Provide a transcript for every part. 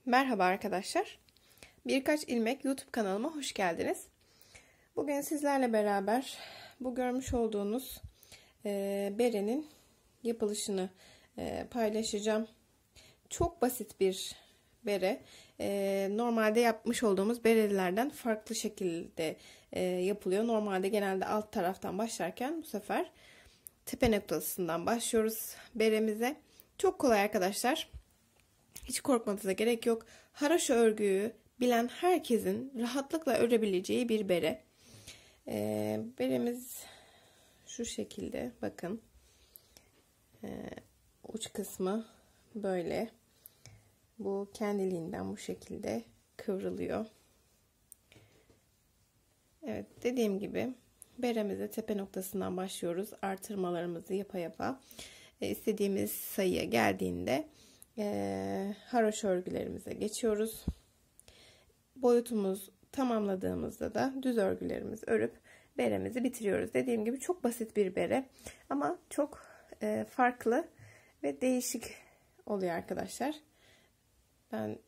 Merhaba arkadaşlar. Birkaç ilmek YouTube kanalıma hoş geldiniz. Bugün sizlerle beraber bu görmüş olduğunuz berenin yapılışını paylaşacağım. Çok basit bir bere. Normalde yapmış olduğumuz berelerden farklı şekilde yapılıyor. Normalde genelde alt taraftan başlarken bu sefer tepe noktasından başlıyoruz beremize. Çok kolay arkadaşlar. Hiç korkmanıza gerek yok. Haraşo örgüyü bilen herkesin rahatlıkla örebileceği bir bere. Beremiz şu şekilde. Bakın. Uç kısmı böyle. Bu kendiliğinden bu şekilde kıvrılıyor. Evet, dediğim gibi beremize tepe noktasından başlıyoruz. Artırmalarımızı yapa yapa istediğimiz sayıya geldiğinde haroşa örgülerimize geçiyoruz. Boyutumuz tamamladığımızda da düz örgülerimizi örüp beremizi bitiriyoruz. Dediğim gibi çok basit bir bere ama çok farklı ve değişik oluyor arkadaşlar. Ben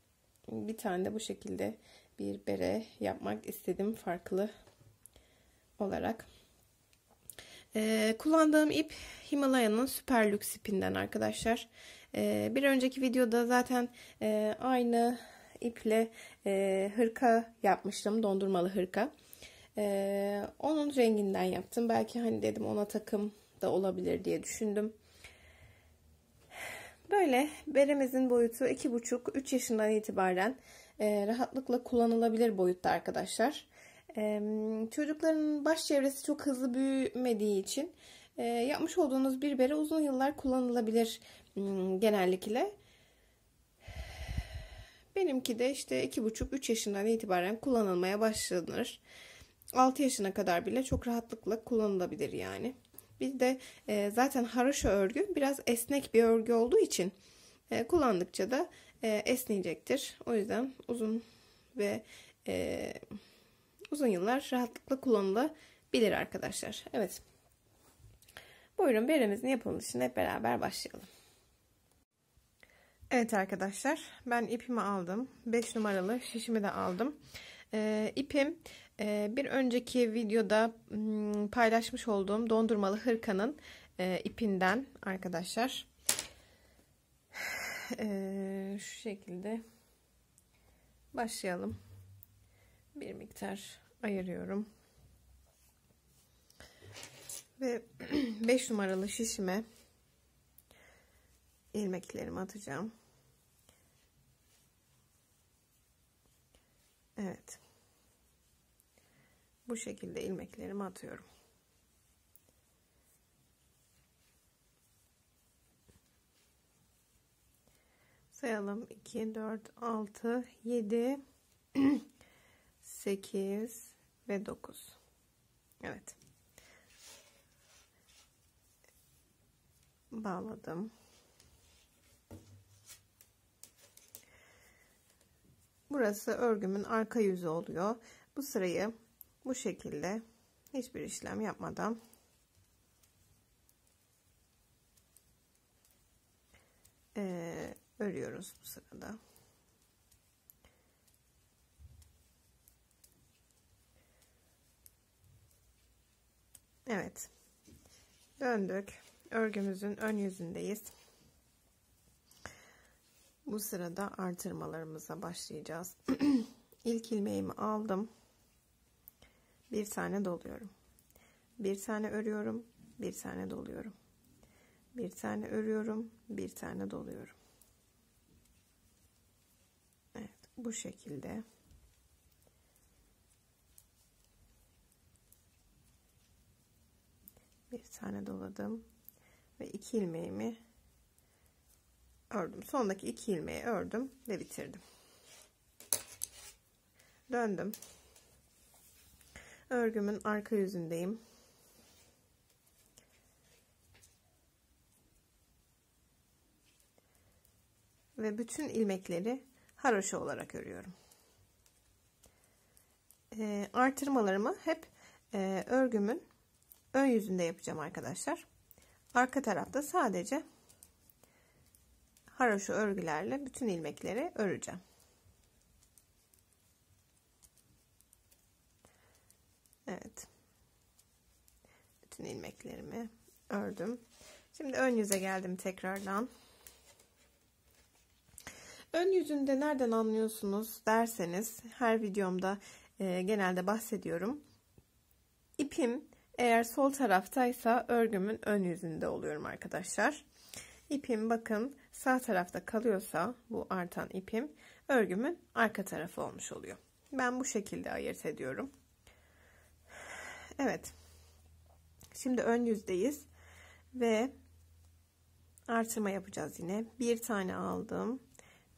bir tane de bu şekilde bir bere yapmak istedim farklı olarak. Kullandığım ip Himalaya'nın Süper Lüks ipinden arkadaşlar. Bir önceki videoda zaten aynı iple hırka yapmıştım. Dondurmalı hırka. Onun renginden yaptım. Belki hani dedim ona takım da olabilir diye düşündüm. Böyle beremizin boyutu 2,5-3 yaşından itibaren rahatlıkla kullanılabilir boyutta arkadaşlar. Çocukların baş çevresi çok hızlı büyümediği için yapmış olduğunuz bir bere uzun yıllar kullanılabilir genellikle. Benimki de işte 2,5-3 yaşından itibaren kullanılmaya başlanır. 6 yaşına kadar bile çok rahatlıkla kullanılabilir yani. Bir de zaten haroşa örgü biraz esnek bir örgü olduğu için kullandıkça da esneyecektir. O yüzden uzun ve uzun yıllar rahatlıkla kullanılabilir arkadaşlar. Evet. Buyurun beremizin yapılışına hep beraber başlayalım. Evet arkadaşlar, ben ipimi aldım. 5 numaralı şişimi de aldım. İpim bir önceki videoda paylaşmış olduğum dondurmalı hırkanın ipinden arkadaşlar. Şu şekilde başlayalım. Bir miktar ayırıyorum. Ve 5 numaralı şişime ilmeklerimi atacağım. Evet. Bu şekilde ilmeklerimi atıyorum. Sayalım. 2, 4, 6, 7, 8 ve 9. Evet. Bağladım. Burası örgümün arka yüzü oluyor. Bu sırayı bu şekilde hiçbir işlem yapmadan örüyoruz bu sırada. Evet. Döndük. Örgümüzün ön yüzündeyiz. Bu sırada artırmalarımıza başlayacağız. İlk ilmeğimi aldım. Bir tane doluyorum. Bir tane örüyorum. Bir tane doluyorum. Bir tane örüyorum. Bir tane doluyorum. Evet, bu şekilde. Bir tane doladım ve 2 ilmeğimi ördüm. Sondaki 2 ilmeği ördüm ve bitirdim. Döndüm. Örgümün arka yüzündeyim. Ve bütün ilmekleri haroşa olarak örüyorum. artırmalarımı hep örgümün ön yüzünde yapacağım arkadaşlar. Arka tarafta sadece haroşa örgülerle bütün ilmekleri öreceğim. Evet. Bütün ilmeklerimi ördüm. Şimdi ön yüze geldim tekrardan. Ön yüzünde nereden anlıyorsunuz derseniz, her videomda genelde bahsediyorum. İpim eğer sol taraftaysa örgümün ön yüzünde oluyorum arkadaşlar. İpim bakın sağ tarafta kalıyorsa, bu artan ipim örgümün arka tarafı olmuş oluyor. Ben bu şekilde ayırt ediyorum. Evet. Şimdi ön yüzdeyiz ve artırma yapacağız yine. Bir tane aldım.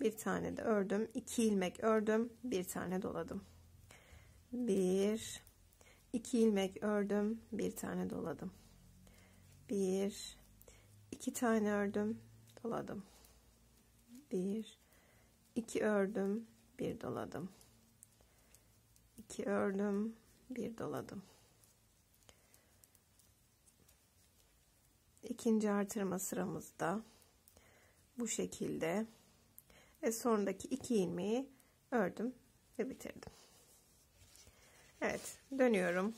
Bir tane de ördüm. 2 ilmek ördüm. Bir tane doladım. 2 ilmek ördüm. Bir tane doladım. 2 tane ördüm. Doladım. 2 ördüm. Bir doladım. 2 ördüm. Bir doladım. İkinci artırma sıramızda bu şekilde ve sonraki 2 ilmeği ördüm ve bitirdim. Evet, dönüyorum.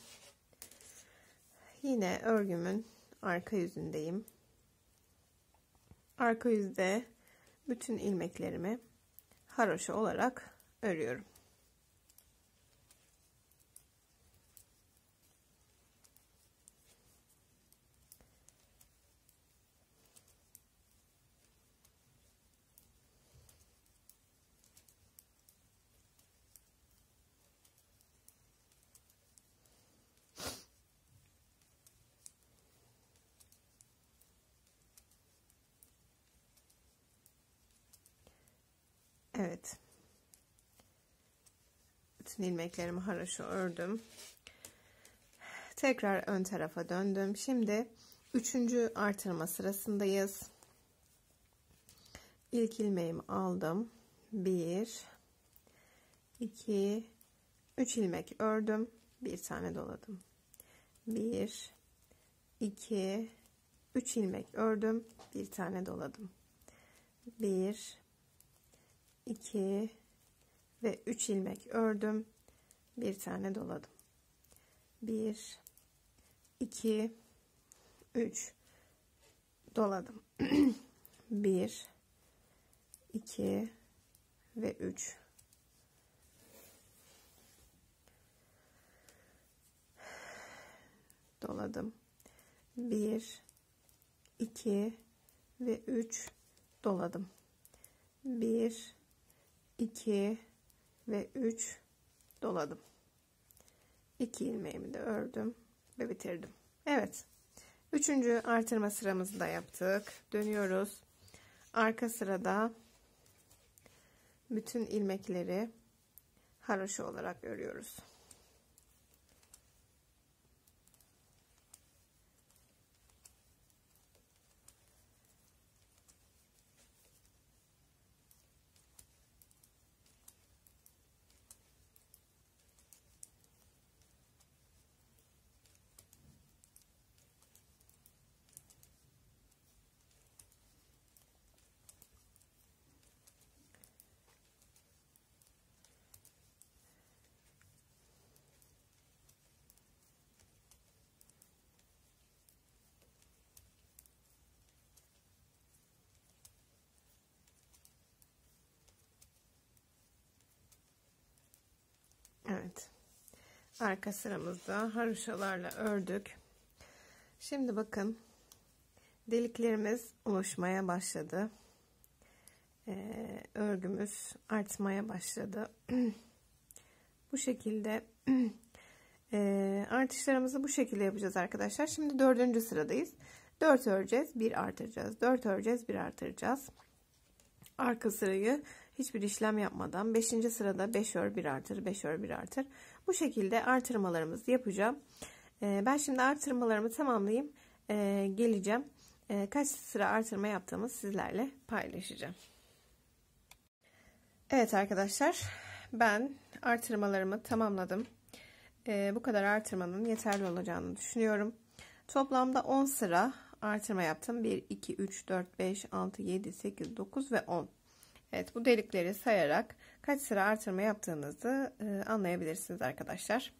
Yine örgümün arka yüzündeyim. Arka yüzde bütün ilmeklerimi haroşa olarak örüyorum. Evet. Bütün ilmeklerimi haroşa ördüm. Tekrar ön tarafa döndüm. Şimdi 3. artırma sırasındayız. İlk ilmeğimi aldım. 1 2 3 ilmek ördüm. Bir tane doladım. 1 2 3 ilmek ördüm. Bir tane doladım. 1 2 ve 3 ilmek ördüm. Bir tane doladım. 1 2 3 doladım. 1 2 ve 3 doladım. 1 2 ve 3 doladım. 1 2 ve 3 doladım. 2 ilmeğimi de ördüm ve bitirdim. Evet. 3. artırma sıramızı da yaptık. Dönüyoruz. Arka sırada bütün ilmekleri haroşa olarak örüyoruz. Evet. Arka sıramızda haroşalarla ördük. Şimdi bakın deliklerimiz oluşmaya başladı. Örgümüz artmaya başladı. Bu şekilde artışlarımızı bu şekilde yapacağız arkadaşlar. Şimdi 4. sıradayız. 4 öreceğiz, 1 artıracağız. 4 öreceğiz, 1 artıracağız. Arka sırayı hiçbir işlem yapmadan 5. sırada 5 ör 1 artır, 5 ör 1 artır. Bu şekilde artırmalarımızı yapacağım. Ben şimdi artırmalarımı tamamlayayım. Geleceğim. Kaç sıra artırma yaptığımı sizlerle paylaşacağım. Evet arkadaşlar, ben artırmalarımı tamamladım. bu kadar artırmanın yeterli olacağını düşünüyorum. Toplamda 10 sıra artırma yaptım. 1, 2, 3, 4, 5, 6, 7, 8, 9 ve 10. Evet, bu delikleri sayarak kaç sıra artırma yaptığınızı anlayabilirsiniz arkadaşlar.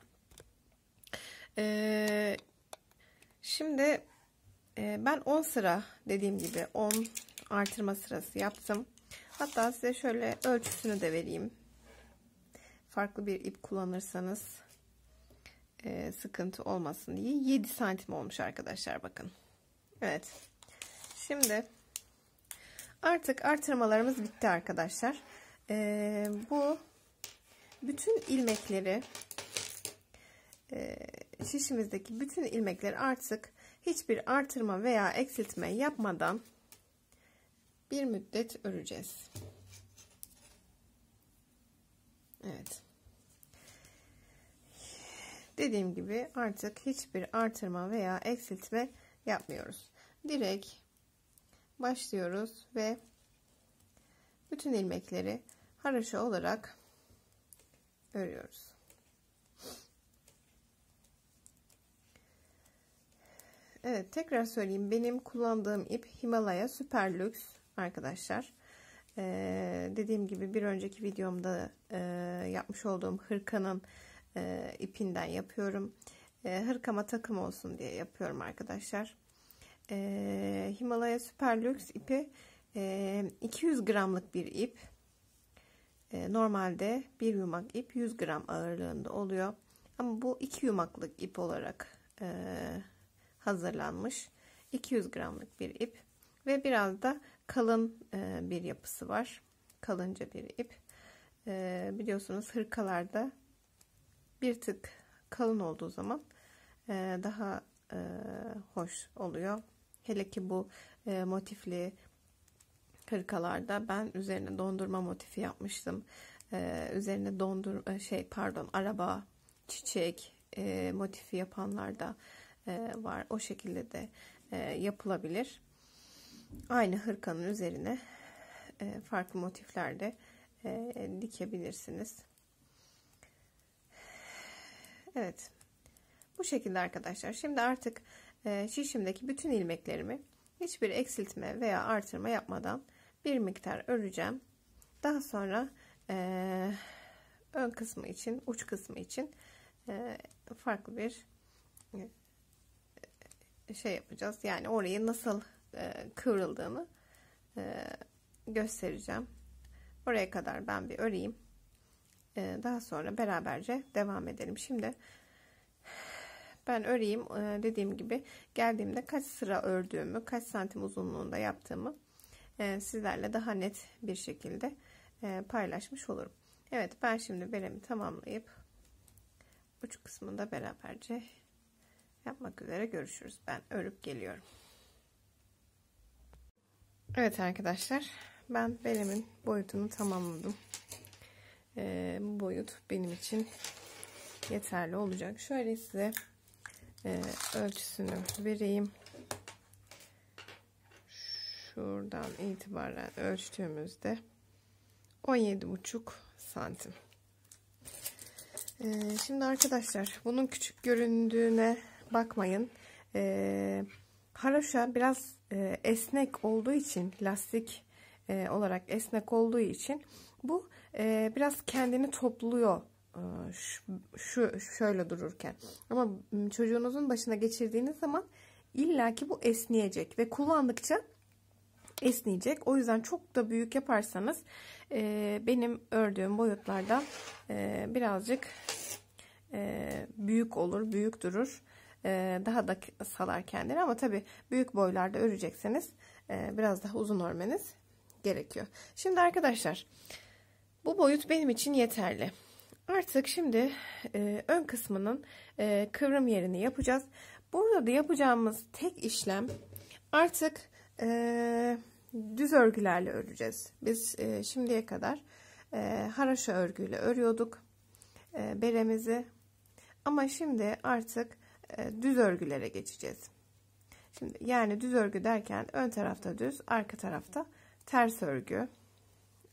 Şimdi ben 10 sıra, dediğim gibi 10 artırma sırası yaptım. Hatta size şöyle ölçüsünü de vereyim. Farklı bir ip kullanırsanız sıkıntı olmasın diye 7 santim olmuş arkadaşlar, bakın. Evet. Şimdi artık artırmalarımız bitti arkadaşlar. Bu bütün ilmekleri, şişimizdeki bütün ilmekleri artık hiçbir artırma veya eksiltme yapmadan bir müddet öreceğiz. Evet. Dediğim gibi artık hiçbir artırma veya eksiltme yapmıyoruz. Direkt başlıyoruz ve bütün ilmekleri haroşa olarak örüyoruz. Evet, tekrar söyleyeyim, benim kullandığım ip Himalaya Super Lux arkadaşlar. Dediğim gibi bir önceki videomda yapmış olduğum hırkanın ipinden yapıyorum. Hırkama takım olsun diye yapıyorum arkadaşlar. Himalaya Super Lux ipi 200 gramlık bir ip. Normalde bir yumak ip 100 gram ağırlığında oluyor. Ama bu 2 yumaklık ip olarak hazırlanmış. 200 gramlık bir ip ve biraz da kalın bir yapısı var. Kalınca bir ip. Biliyorsunuz hırkalarda bir tık kalın olduğu zaman daha hoş oluyor. Hele ki bu motifli hırkalarda ben üzerine dondurma motifi yapmıştım. Üzerine araba, çiçek motifi yapanlar da var. O şekilde de yapılabilir. Aynı hırkanın üzerine farklı motiflerde dikebilirsiniz. Evet. Bu şekilde arkadaşlar. Şimdi artık şişimdeki bütün ilmeklerimi hiçbir eksiltme veya artırma yapmadan bir miktar öreceğim. Daha sonra ön kısmı için, uç kısmı için farklı bir şey yapacağız. Yani orayı nasıl kıvrıldığını göstereceğim. Oraya kadar ben bir öreyim. Daha sonra beraberce devam edelim. Şimdi ben öreyim. Dediğim gibi geldiğimde kaç sıra ördüğümü, kaç santim uzunluğunda yaptığımı sizlerle daha net bir şekilde paylaşmış olurum. Evet, ben şimdi beremi tamamlayıp uç kısmında beraberce yapmak üzere görüşürüz. Ben örüp geliyorum. Evet arkadaşlar, ben beremin boyutunu tamamladım. Bu boyut benim için yeterli olacak. Şöyle size ölçüsünü vereyim. Şuradan itibaren ölçtüğümüzde 17,5 santim. Şimdi arkadaşlar, bunun küçük göründüğüne bakmayın. Haroşa biraz esnek olduğu için, lastik olarak esnek olduğu için bu biraz kendini topluyor. Şöyle dururken. Ama çocuğunuzun başına geçirdiğiniz zaman illaki bu esneyecek ve kullandıkça esneyecek. O yüzden çok da büyük yaparsanız benim ördüğüm boyutlardan birazcık büyük olur, büyük durur. Daha da salar kendini, ama tabii büyük boylarda örecekseniz biraz daha uzun örmeniz gerekiyor. Şimdi arkadaşlar, bu boyut benim için yeterli. Artık şimdi ön kısmının kıvrım yerini yapacağız. Burada da yapacağımız tek işlem artık düz örgülerle öreceğiz. Biz şimdiye kadar haroşa örgüyle örüyorduk beremizi, ama şimdi artık düz örgülere geçeceğiz. Şimdi yani düz örgü derken ön tarafta düz, arka tarafta ters örgü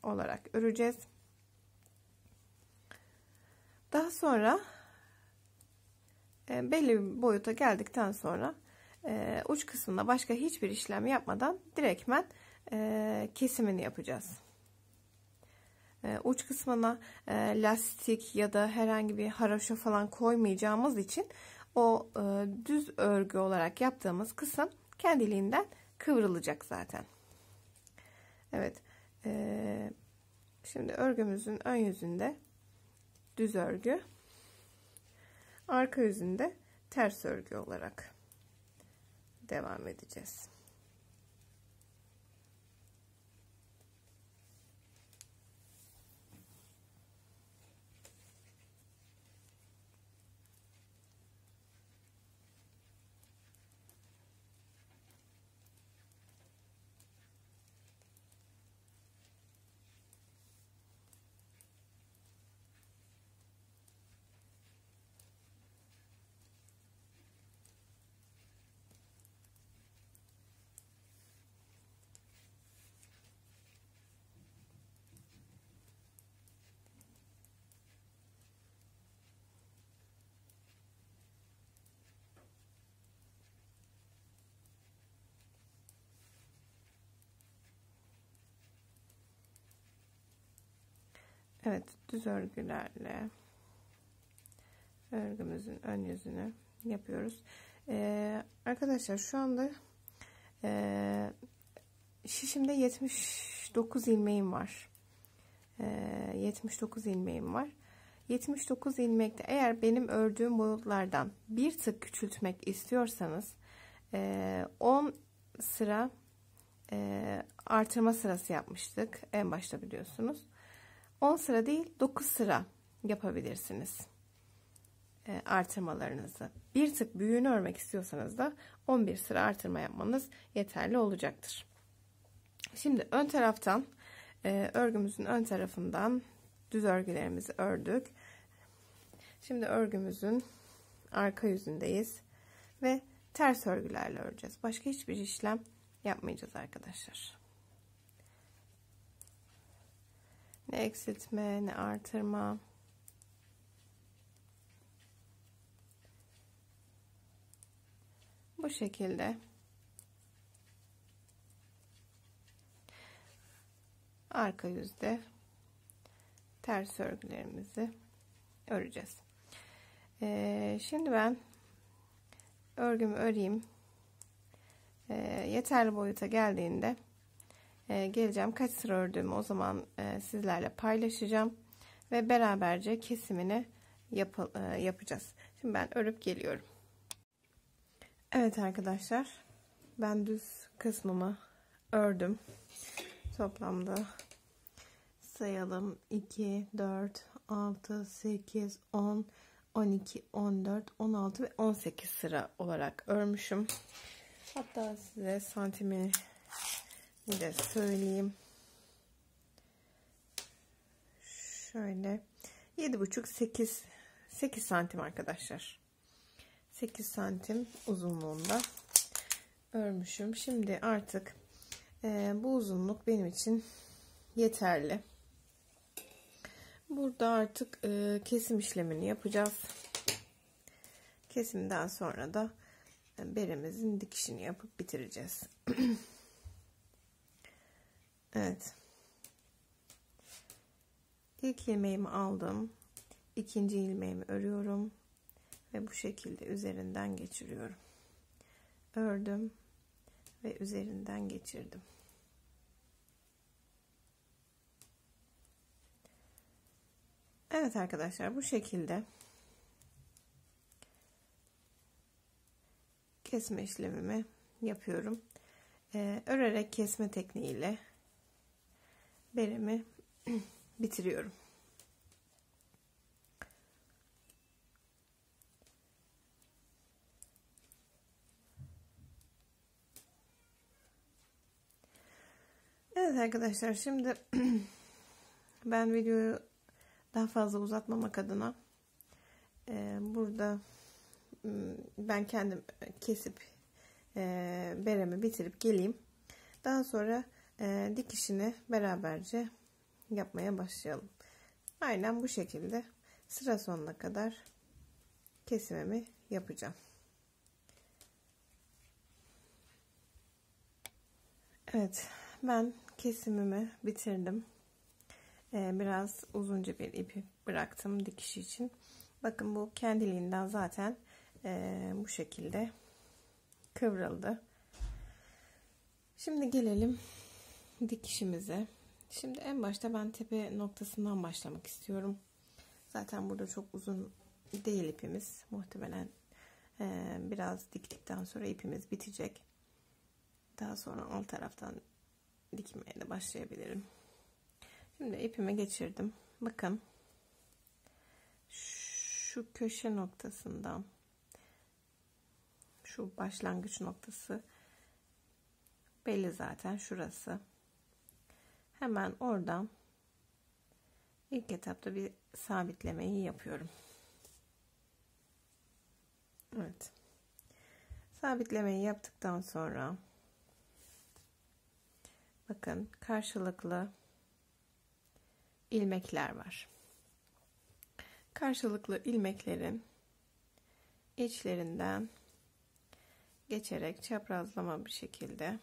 olarak öreceğiz. Daha sonra belli bir boyuta geldikten sonra uç kısmına başka hiçbir işlem yapmadan direktmen kesimini yapacağız. Uç kısmına lastik ya da herhangi bir haraşo falan koymayacağımız için o düz örgü olarak yaptığımız kısım kendiliğinden kıvrılacak zaten. Evet. Şimdi örgümüzün ön yüzünde düz örgü, arka yüzünde ters örgü olarak devam edeceğiz. Evet, düz örgülerle örgümüzün ön yüzünü yapıyoruz. Arkadaşlar şu anda şişimde 79 ilmeğim var. 79 ilmeğim var. 79 ilmekte eğer benim ördüğüm boyutlardan bir tık küçültmek istiyorsanız 10 sıra artırma sırası yapmıştık en başta, biliyorsunuz. 10 sıra değil 9 sıra yapabilirsiniz artırmalarınızı. Bir tık büyüğünü örmek istiyorsanız da 11 sıra artırma yapmanız yeterli olacaktır. Şimdi ön taraftan örgümüzün ön tarafından düz örgülerimizi ördük. Şimdi örgümüzün arka yüzündeyiz ve ters örgülerle öreceğiz. Başka hiçbir işlem yapmayacağız arkadaşlar. Ne eksiltme, ne artırma. Bu şekilde arka yüzde ters örgülerimizi öreceğiz. Şimdi ben örgümü öreyim. Yeterli boyuta geldiğinde geleceğim. Kaç sıra ördüğümü o zaman sizlerle paylaşacağım ve beraberce kesimini yapacağız. Şimdi ben örüp geliyorum. Evet arkadaşlar, ben düz kısmımı ördüm. Toplamda sayalım: 2, 4, 6, 8, 10, 12, 14, 16 ve 18 sıra olarak örmüşüm. Hatta size santimini de söyleyeyim. Şöyle 7,5-8 santim arkadaşlar. 8 santim uzunluğunda örmüşüm. Şimdi artık bu uzunluk benim için yeterli. Burada artık kesim işlemini yapacağız. Kesimden sonra da beremizin dikişini yapıp bitireceğiz. Evet. İlk ilmeğimi aldım. İkinci ilmeğimi örüyorum ve bu şekilde üzerinden geçiriyorum. Ördüm ve üzerinden geçirdim. Evet arkadaşlar, bu şekilde kesme işlemimi yapıyorum. Örerek kesme tekniğiyle beremi bitiriyorum. Evet arkadaşlar, şimdi ben videoyu daha fazla uzatmamak adına burada ben kendim kesip beremi bitirip geleyim. Daha sonra dikişini beraberce yapmaya başlayalım. Aynen bu şekilde sıra sonuna kadar kesimimi yapacağım. Evet, ben kesimimi bitirdim. Biraz uzunca bir ipi bıraktım dikiş için. Bakın bu kendiliğinden zaten bu şekilde kıvrıldı. Şimdi gelelim dikişimize. Şimdi en başta ben tepe noktasından başlamak istiyorum. Zaten burada çok uzun değil ipimiz. Muhtemelen biraz diktikten sonra ipimiz bitecek. Daha sonra alt taraftan dikmeye de başlayabilirim. Şimdi ipimi geçirdim. Bakın şu köşe noktasından, şu başlangıç noktası belli zaten, şurası. Hemen oradan ilk etapta bir sabitlemeyi yapıyorum. Evet. Sabitlemeyi yaptıktan sonra bakın karşılıklı ilmekler var. Karşılıklı ilmeklerin içlerinden geçerek çaprazlama bir şekilde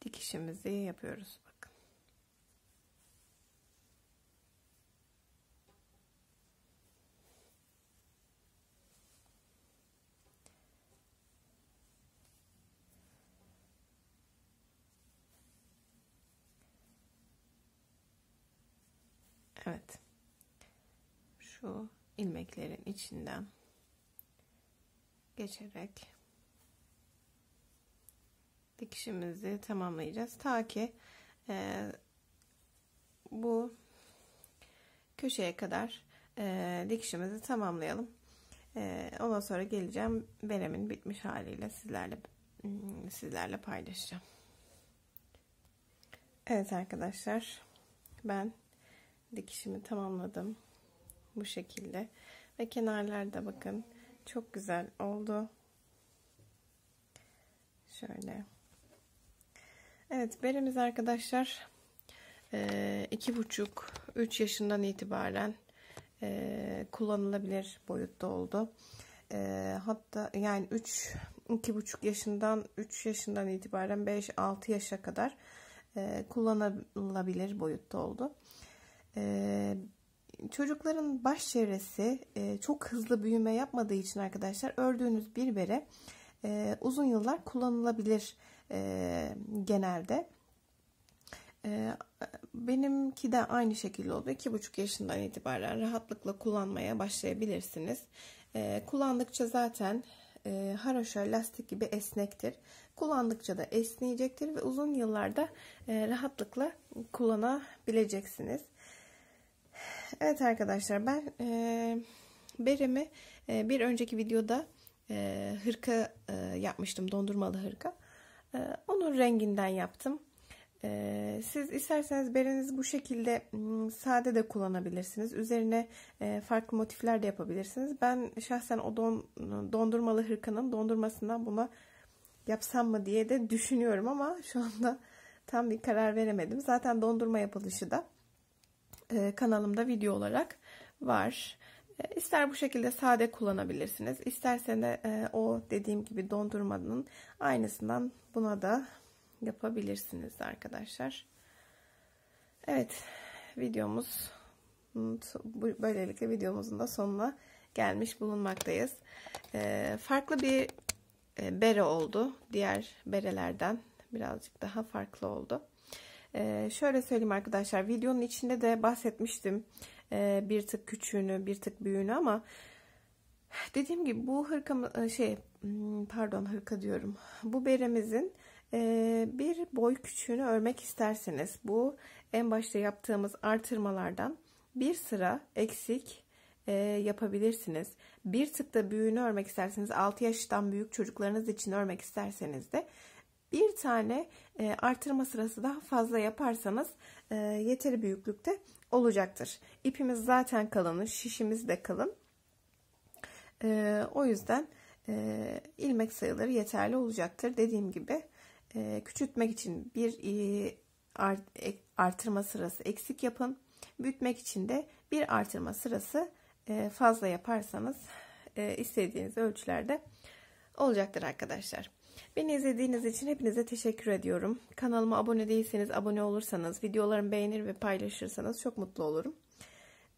dikişimizi yapıyoruz. Bakın. Evet. Şu ilmeklerin içinden geçerek dikişimizi tamamlayacağız. Ta ki bu köşeye kadar dikişimizi tamamlayalım. Ondan sonra geleceğim. Beremin bitmiş haliyle sizlerle paylaşacağım. Evet arkadaşlar, ben dikişimi tamamladım bu şekilde ve kenarlarda bakın çok güzel oldu. Şöyle. Evet, beremiz arkadaşlar 2,5-3 yaşından itibaren kullanılabilir boyutta oldu. Hatta yani 2,5 yaşından 3 yaşından itibaren 5-6 yaşa kadar kullanılabilir boyutta oldu. Çocukların baş çevresi çok hızlı büyüme yapmadığı için arkadaşlar ördüğünüz bir bere uzun yıllar kullanılabilir genelde. Benimki de aynı şekilde oldu. 2,5 yaşından itibaren rahatlıkla kullanmaya başlayabilirsiniz. Kullandıkça zaten haroşa lastik gibi esnektir. Kullandıkça da esneyecektir ve uzun yıllarda rahatlıkla kullanabileceksiniz. Evet arkadaşlar, ben beremi bir önceki videoda hırka yapmıştım, dondurmalı hırka. Onun renginden yaptım. Siz isterseniz berenizi bu şekilde sade de kullanabilirsiniz. Üzerine farklı motifler de yapabilirsiniz. Ben şahsen o dondurmalı hırkanın dondurmasından buna yapsam mı diye de düşünüyorum ama şu anda tam bir karar veremedim. Zaten dondurma yapılışı da kanalımda video olarak var. İster bu şekilde sade kullanabilirsiniz. İsterseniz de o dediğim gibi dondurmanın aynısından buna da yapabilirsiniz arkadaşlar. Evet, böylelikle videomuzun da sonuna gelmiş bulunmaktayız. Farklı bir bere oldu. Diğer berelerden birazcık daha farklı oldu. Şöyle söyleyeyim arkadaşlar, videonun içinde de bahsetmiştim bir tık küçüğünü, bir tık büyüğünü ama dediğim gibi bu hırka diyorum. Bu beremizin bir boy küçüğünü örmek isterseniz bu en başta yaptığımız artırmalardan bir sıra eksik yapabilirsiniz. Bir tık da büyüğünü örmek isterseniz, 6 yaştan büyük çocuklarınız için örmek isterseniz de bir tane artırma sırası daha fazla yaparsanız yeteri büyüklükte olacaktır. İpimiz zaten kalın, şişimiz de kalın. O yüzden ilmek sayıları yeterli olacaktır. Dediğim gibi küçültmek için bir artırma sırası eksik yapın. Büyütmek için de bir artırma sırası fazla yaparsanız istediğiniz ölçülerde olacaktır arkadaşlar. Beni izlediğiniz için hepinize teşekkür ediyorum. Kanalıma abone değilseniz abone olursanız, videolarımı beğenir ve paylaşırsanız çok mutlu olurum.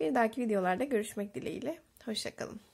Bir dahaki videolarda görüşmek dileğiyle. Hoşça kalın.